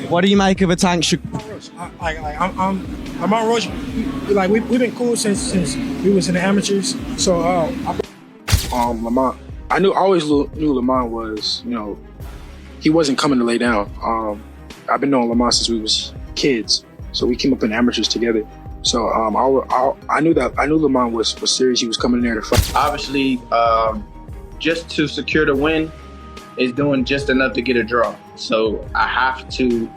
What do you make of a Tank? I'm Lamont Roach. We've been cool since we was in the amateurs. So Lamont, I always knew Lamont was, he wasn't coming to lay down. I've been knowing Lamont since we was kids, so we came up in amateurs together. So I knew Lamont was serious. He was coming in there to fight. Obviously, just to secure the win is doing just enough to get a draw. So I have to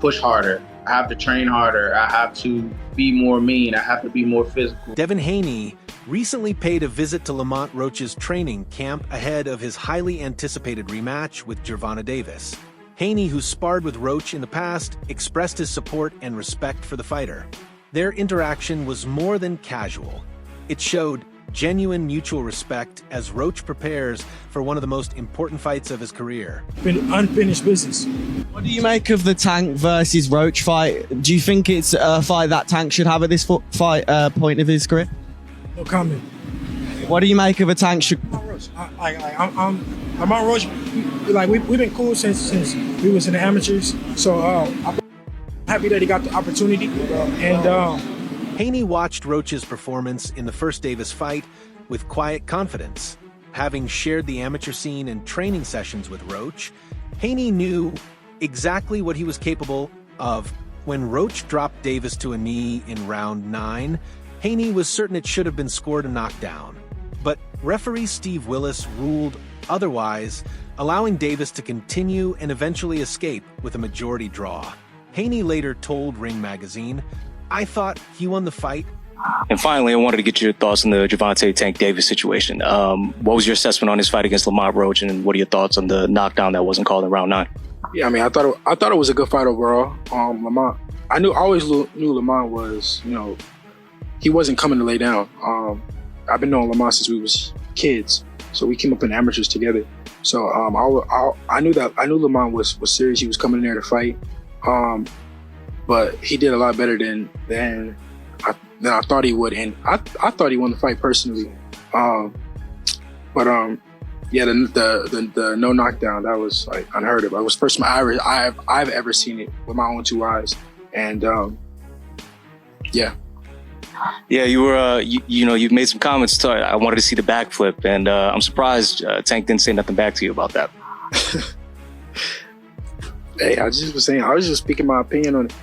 push harder. I have to train harder. I have to be more mean. I have to be more physical. Devin Haney recently paid a visit to Lamont Roach's training camp ahead of his highly anticipated rematch with Gervonta Davis. Haney, who sparred with Roach in the past, expressed his support and respect for the fighter. Their interaction was more than casual. It showed genuine mutual respect as Roach prepares for one of the most important fights of his career. Been unfinished business. What do you make of the Tank versus Roach fight? Do you think it's a fight that Tank should have at this point of his career? No comment. What do you make of a Tank? I'm Lamont Roach. We've been cool since we was in the amateurs. So I'm happy that he got the opportunity. And Haney watched Roach's performance in the first Davis fight with quiet confidence. Having shared the amateur scene and training sessions with Roach, Haney knew exactly what he was capable of. When Roach dropped Davis to a knee in round 9, Haney was certain it should have been scored a knockdown. But referee Steve Willis ruled otherwise, allowing Davis to continue and eventually escape with a majority draw. Haney later told Ring Magazine, "I thought he won the fight." And finally, I wanted to get your thoughts on the Gervonta Tank Davis situation. What was your assessment on his fight against Lamont Roach, and what are your thoughts on the knockdown that wasn't called in round 9? Yeah, I thought it was a good fight overall. Lamont, I always knew Lamont was, he wasn't coming to lay down. I've been knowing Lamont since we was kids, so we came up in amateurs together. So I knew Lamont was serious. He was coming in there to fight. But he did a lot better than I thought he would, and I thought he won the fight personally. Yeah, the no knockdown, that was like unheard of. It was the first time I've ever seen it with my own 2 eyes, and yeah. Yeah, you were you've made some comments. I wanted to see the backflip, and I'm surprised Tank didn't say nothing back to you about that. Hey, I was just speaking my opinion on it.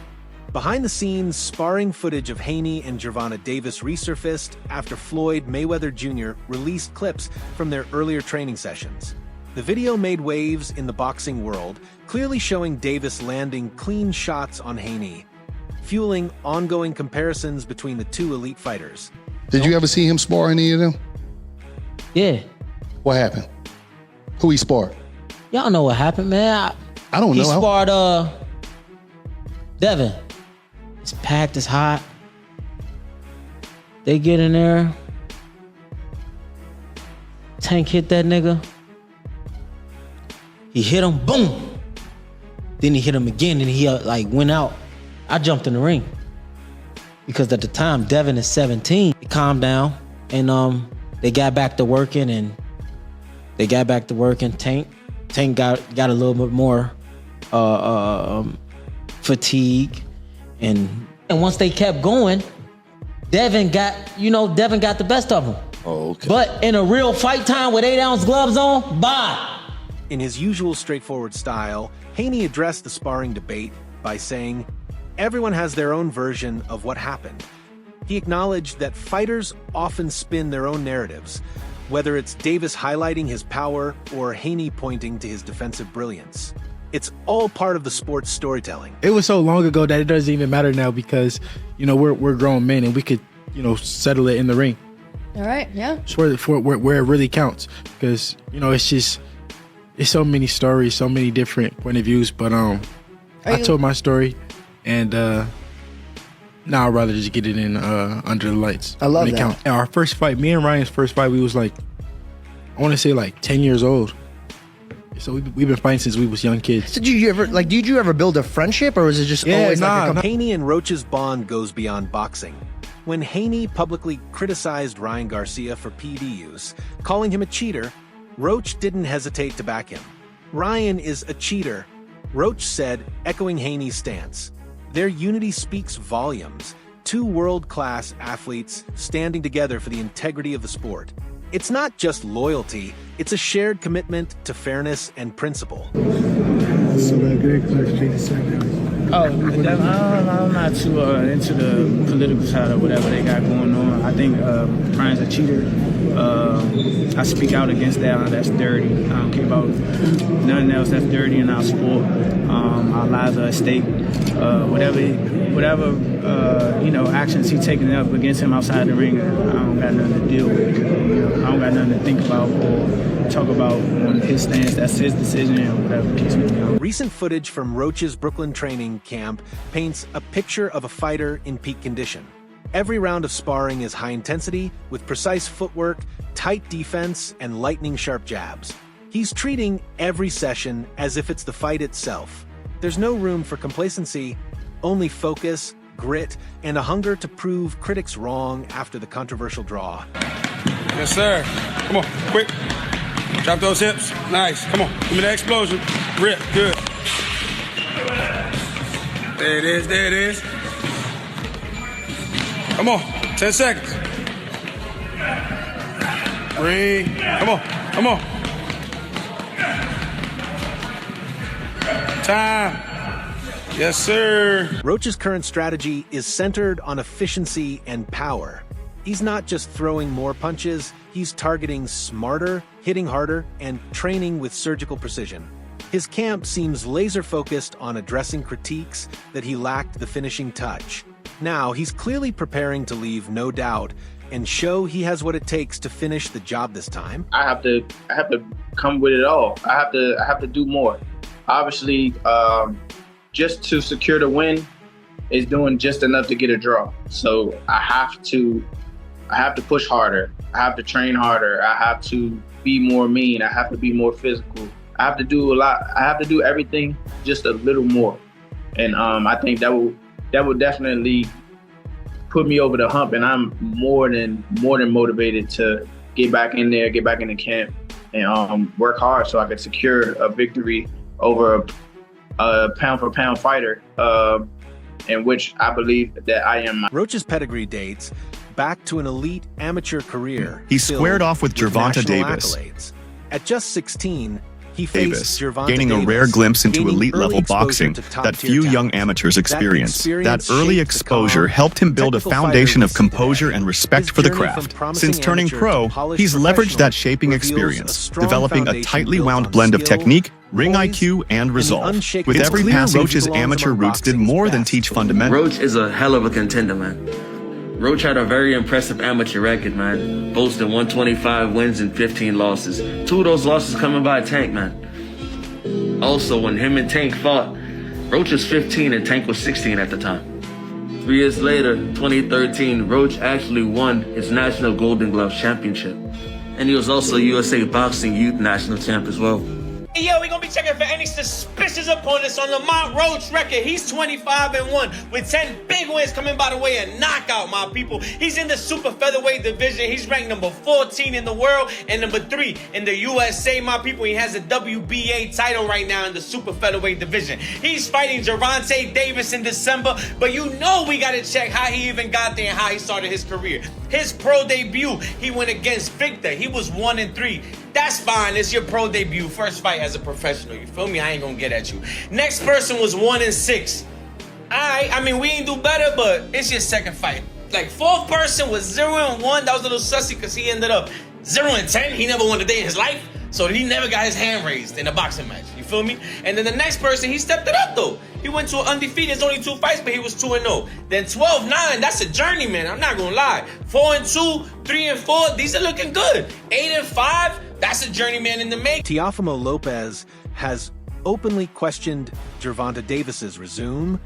Behind the scenes, sparring footage of Haney and Gervonta Davis resurfaced after Floyd Mayweather Jr. released clips from their earlier training sessions. The video made waves in the boxing world, clearly showing Davis landing clean shots on Haney, fueling ongoing comparisons between the two elite fighters. Did you ever see him spar any of them? Yeah. What happened? Who he sparred? Y'all know what happened, man. I don't know. He sparred Devin. It's packed, it's hot. They get in there. Tank hit that nigga. He hit him, boom. Then he hit him again, and he went out. I jumped in the ring because at the time Devin is 17. He calmed down, and they got back to working, Tank got a little bit more fatigue, and once they kept going, Devin got the best of him. Oh, okay. But in a real fight time with 8-ounce gloves on, bye. In his usual straightforward style, Haney addressed the sparring debate by saying, everyone has their own version of what happened. He acknowledged that fighters often spin their own narratives, whether it's Davis highlighting his power or Haney pointing to his defensive brilliance. It's all part of the sport's storytelling. It was so long ago that it doesn't even matter now because, we're grown men and we could, settle it in the ring. All right, yeah. It's where it really counts because, it's so many stories, so many different point of views. But I told my story, and now I'd rather just get it in under the lights. I love that. Our first fight, me and Ryan's first fight, we was I want to say 10 years old. So we've been fighting since we was young kids. So did you ever build a friendship, or was it just always Haney and Roach's bond goes beyond boxing. When Haney publicly criticized Ryan Garcia for PED use, calling him a cheater, Roach didn't hesitate to back him. Ryan is a cheater, Roach said, echoing Haney's stance, "Their unity speaks volumes. Two world-class athletes standing together for the integrity of the sport. It's not just loyalty, it's a shared commitment to fairness and principle." I'm not too into the political side of whatever they got going on. I think Brian's a cheater. I speak out against that. That's dirty. I don't care about nothing else that's dirty in our sport. Our lives are at stake. Whatever actions he's taking up against him outside the ring, I don't got nothing to deal with. I don't got nothing to think about or talk about on his stance. That's his decision or whatever the case may be. Recent footage from Roach's Brooklyn training camp paints a picture of a fighter in peak condition. Every round of sparring is high intensity, with precise footwork, tight defense, and lightning-sharp jabs. He's treating every session as if it's the fight itself. There's no room for complacency, only focus, grit, and a hunger to prove critics wrong after the controversial draw. Yes, sir. Come on, quick. Drop those hips. Nice. Come on. Give me that explosion. Rip. Good. There it is. There it is. Come on. 10 seconds. Breathe. Come on. Come on. Time. Yes, sir. Roach's current strategy is centered on efficiency and power. He's not just throwing more punches, he's targeting smarter, hitting harder, and training with surgical precision. His camp seems laser-focused on addressing critiques that he lacked the finishing touch. Now, he's clearly preparing to leave no doubt and show he has what it takes to finish the job this time. I have to come with it all. I have to do more. Obviously, just to secure the win is doing just enough to get a draw. So I have to push harder. I have to train harder. I have to be more mean. I have to be more physical. I have to do a lot. I have to do everything just a little more. And I think that will definitely put me over the hump. And I'm more than motivated to get back in there, get back in the camp, and work hard so I can secure a victory over a pound-for-pound fighter, in which I believe that I am. Roach's pedigree dates back to an elite amateur career. He squared off with Gervonta Davis. Accolades. At just 16, he faced Gervonta gaining Davis, a rare glimpse into gaining elite-level early boxing exposure to that top-tier few talent. young amateurs experience. That early shaped the exposure calm, helped him build a technical foundation fighter of he is today. composure and respect His for the journey from craft. promising Since turning amateur to pro, polished he's leveraged professional that shaping reveals a experience, strong developing a foundation tightly built wound on blend of skill, technique, ring poise, IQ, and the resolve. unshakable With every clear pass, he Roach's belongs amateur among roots did boxing's more than best. teach fundamentals. Roach is a hell of a contender, man. Roach had a very impressive amateur record, man. Boasting 125 wins and 15 losses. 2 of those losses coming by Tank, man. Also, when him and Tank fought, Roach was 15 and Tank was 16 at the time. 3 years later, 2013, Roach actually won his National Golden Glove Championship. And he was also USA Boxing Youth National Champ as well. Hey, yo, we're gonna be checking for any suspicious opponents on Lamont Roach record. He's 25-1 with 10 big wins coming by the way of knockout, my people. He's in the super featherweight division. He's ranked number 14 in the world and number 3 in the USA, my people. He has a WBA title right now in the super featherweight division. He's fighting Gervonta Davis in December, but you know we gotta check how he even got there and how he started his career. His pro debut, he went against Victor. He was 1-3. That's fine. It's your pro debut. First fight as a professional. You feel me? I ain't gonna get at you. Next person was 1-6. Alright, I mean, we ain't do better, but it's your second fight. Like, fourth person was 0-1. That was a little sussy because he ended up 0-10. He never won a day in his life. So he never got his hand raised in a boxing match. You feel me? And then the next person, he stepped it up, though. He went to an undefeated. There's only 2 fights, but he was 2-0. Then 12-9, that's a journeyman. I'm not gonna lie. 4-2, 3-4, these are looking good. 8-5, that's a journeyman in the making. Teofimo Lopez has openly questioned Gervonta Davis's resume,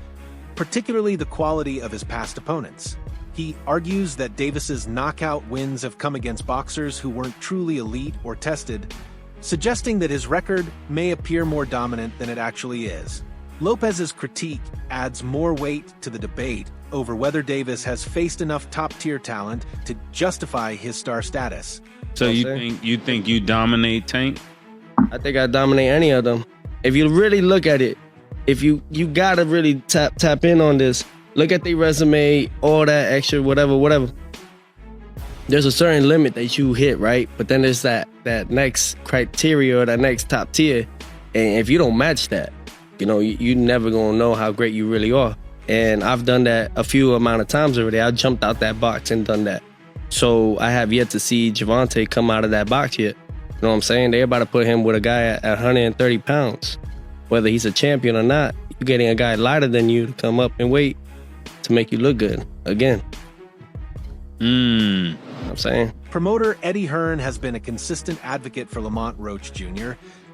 particularly the quality of his past opponents. He argues that Davis's knockout wins have come against boxers who weren't truly elite or tested, suggesting that his record may appear more dominant than it actually is. Lopez's critique adds more weight to the debate over whether Davis has faced enough top-tier talent to justify his star status. So you think you dominate Tank? I think I dominate any of them. If you really look at it, if you gotta really tap in on this. Look at their resume, all that extra, whatever. There's a certain limit that you hit, right? But then there's that next criteria or that next top tier. And if you don't match that, you never gonna know how great you really are. And I've done that a few amount of times already. I jumped out that box and done that. So I have yet to see Gervonta come out of that box yet. You know what I'm saying? They're about to put him with a guy at 130 pounds. Whether he's a champion or not, you're getting a guy lighter than you to come up and weight to make you look good again. You know what I'm saying? Promoter Eddie Hearn has been a consistent advocate for Lamont Roach Jr.,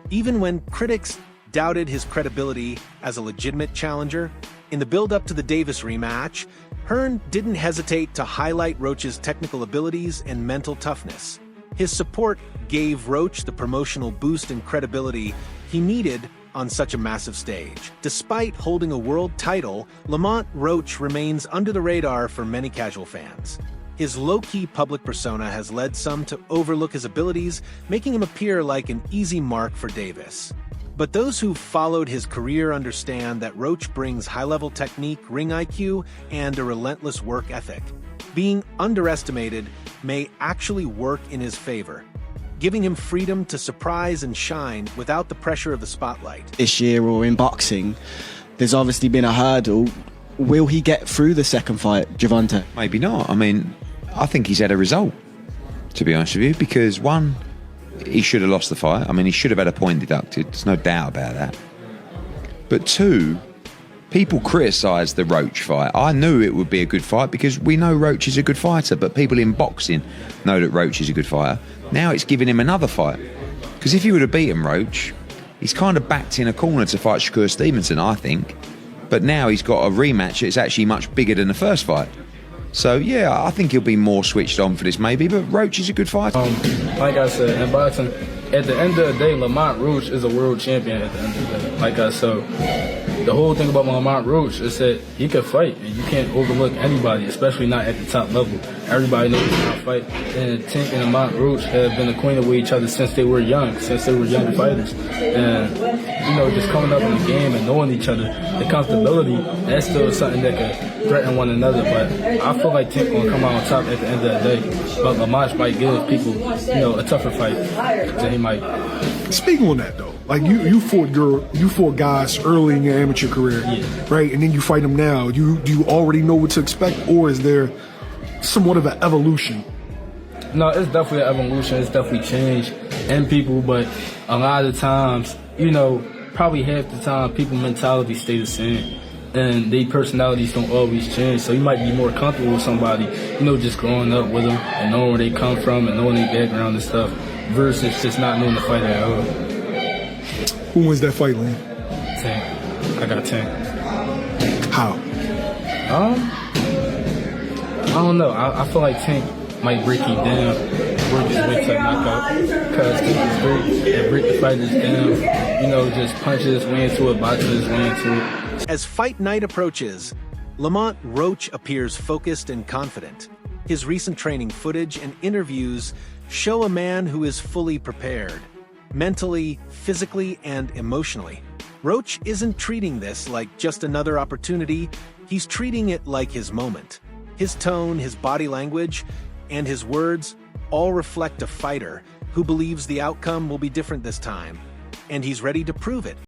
even when critics doubted his credibility as a legitimate challenger. In the build-up to the Davis rematch, Hearn didn't hesitate to highlight Roach's technical abilities and mental toughness. His support gave Roach the promotional boost and credibility he needed on such a massive stage. Despite holding a world title, Lamont Roach remains under the radar for many casual fans. His low-key public persona has led some to overlook his abilities, making him appear like an easy mark for Davis. But those who followed his career understand that Roach brings high-level technique, ring IQ, and a relentless work ethic. Being underestimated may actually work in his favor, giving him freedom to surprise and shine without the pressure of the spotlight. This year or in boxing, there's obviously been a hurdle. Will he get through the second fight, Gervonta? Maybe not. I mean, I think he's had a result, to be honest with you, because one, he should have lost the fight. I mean, he should have had a point deducted. There's no doubt about that. But two, people criticise the Roach fight. I knew it would be a good fight because we know Roach is a good fighter, but people in boxing know that Roach is a good fighter. Now it's giving him another fight. Because if he would have beaten Roach, he's kind of backed in a corner to fight Shakur Stevenson, I think. But now he's got a rematch that's actually much bigger than the first fight. So, yeah, I think he'll be more switched on for this maybe, but Roach is a good fighter. Like I said, in boxing, at the end of the day, Lamont Roach is a world champion at the end of the day. Like I said, the whole thing about Lamont Roach is that he can fight, and you can't overlook anybody, especially not at the top level. Everybody knows he can fight. And Tank and Lamont Roach have been acquainted with each other since they were young fighters. And, just coming up in the game and knowing each other, the comfortability, that's still something that can threaten one another. But I feel like Tank will come out on top at the end of the day. But Lamont might give people, a tougher fight than he might. Speaking on that, though, like you fought guys early in your amateur career, right? And then you fight them now. Do you already know what to expect, or is there somewhat of an evolution? No, it's definitely an evolution. It's definitely change in people, but a lot of times, probably half the time, people's mentality stay the same. And their personalities don't always change. So you might be more comfortable with somebody, just growing up with them and knowing where they come from and knowing their background and stuff, versus just not knowing the fight at all. Who wins that fight, Lane? Tank. I got Tank. How? I don't know. I feel like Tank might break you down, work his way to a knockout, because Tank is great at break the fighters down, just punches his way into it, boxes his way into it. As fight night approaches, Lamont Roach appears focused and confident. His recent training footage and interviews show a man who is fully prepared, mentally, physically, and emotionally. Roach isn't treating this like just another opportunity, he's treating it like his moment. His tone, his body language, and his words all reflect a fighter who believes the outcome will be different this time, and he's ready to prove it.